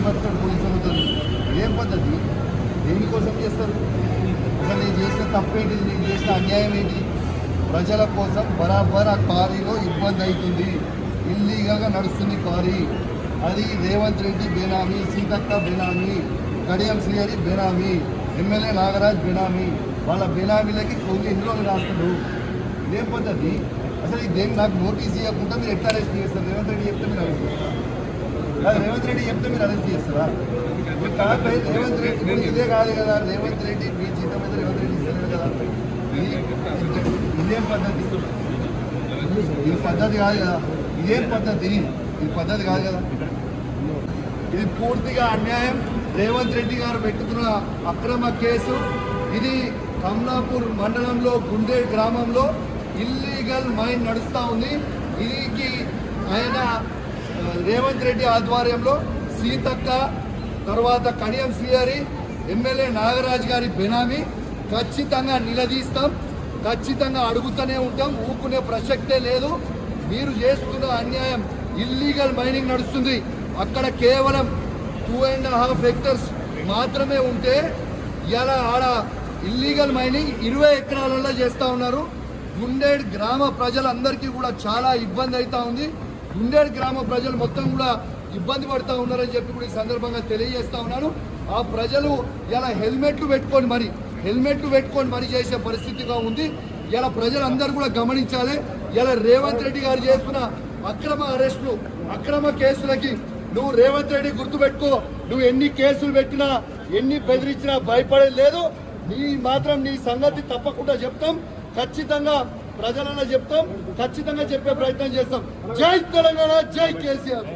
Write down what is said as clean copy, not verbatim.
బతుకుతాడు పోలీసు అవుతుంది. ఏం పద్ధతి? దేనికోసం చేస్తారు? అసలు నేను చేసిన తప్పేంటిది? నేను చేసిన అన్యాయం ఏంటి? ప్రజల కోసం బరాబర్ ఆ క్వారీలో ఇబ్బంది అవుతుంది. ఇల్లీగల్గా నడుస్తుంది క్వారీ. అది రేవంత్ రెడ్డి బేనామీ, సీతక్క బేనామీ, కడియం శ్రీహరి బేనామీ, ఎమ్మెల్యే నాగరాజ్ బేనామీ. వాళ్ళ బేనామీలకి కొన్ని ఎన్ని రోజులు రాస్తాడు? ఇదేం పద్ధతి? అసలు దేని నాకు నోటీస్ ఇవ్వకుండా మీరు ఎట్లా అరెస్ట్ చేస్తారు? రేవంత్ రెడ్డి చెప్తే మీరు అరెస్ట్ చేస్తారు. రేవంత్ రెడ్డి చెప్తే మీరు అరెస్ట్ చేస్తారా? కాకపోతే రేవంత్ రెడ్డి ఇదే కాదు కదా. రేవంత్ రెడ్డి మీ జీతం మీద రేవంత్ రెడ్డి ఇస్తలేదు కదా. ఇదేం పద్ధతి? ఇది పద్ధతి కాదు కదా. ఇదేం పద్ధతి? ఇది పద్ధతి కాదు కదా. ఇది పూర్తిగా అన్యాయం. రేవంత్ రెడ్డి గారు పెట్టుకున్న అక్రమ కేసు ఇది. కమలాపూర్ మండలంలో గుండే గ్రామంలో ఇల్లీగల్ మైన్ నడుస్తూ ఉంది. ఇది ఆయన రేవంత్ రెడ్డి ఆధ్వర్యంలో సీతక్క, తర్వాత కడియం శ్రీహరి, ఎమ్మెల్యే నాగరాజ్ గారి బెనామీ. ఖచ్చితంగా నిలదీస్తాం, ఖచ్చితంగా అడుగుతూనే ఉంటాం. ఊరుకునే ప్రసక్తే లేదు. మీరు చేస్తున్న అన్యాయం. ఇల్లీగల్ మైనింగ్ నడుస్తుంది అక్కడ. కేవలం 2.5 హెక్టర్స్ మాత్రమే ఉంటే ఇలా ఆడ ఇల్లీగల్ మైనింగ్ 20 ఎకరాలలో చేస్తూ ఉన్నారు. గుండేడ్ గ్రామ ప్రజలందరికీ కూడా చాలా ఇబ్బంది అవుతా ఉంది. గుండేడ్ గ్రామ ప్రజలు మొత్తం కూడా ఇబ్బంది పడుతూ ఉన్నారని చెప్పి కూడా ఈ సందర్భంగా తెలియజేస్తా ఉన్నాను. ఆ ప్రజలు ఇలా హెల్మెట్లు పెట్టుకొని మరి చేసే పరిస్థితిగా ఉంది. ఇలా ప్రజలందరూ కూడా గమనించాలి. ఇలా రేవంత్ రెడ్డి గారు చేస్తున్న అక్రమ అరెస్టులు, అక్రమ కేసులకి నువ్వు రేవంత్ రెడ్డి గుర్తుపెట్టుకో. నువ్వు ఎన్ని కేసులు పెట్టినా, ఎన్ని బెదిరించినా భయపడేది లేదు. నీ సంగతి తప్పకుండా చెప్తాం. ఖచ్చితంగా ప్రజలన్నా చెప్తాం. ఖచ్చితంగా చెప్పే ప్రయత్నం చేస్తాం. జై తెలంగాణ, జై కేసీఆర్.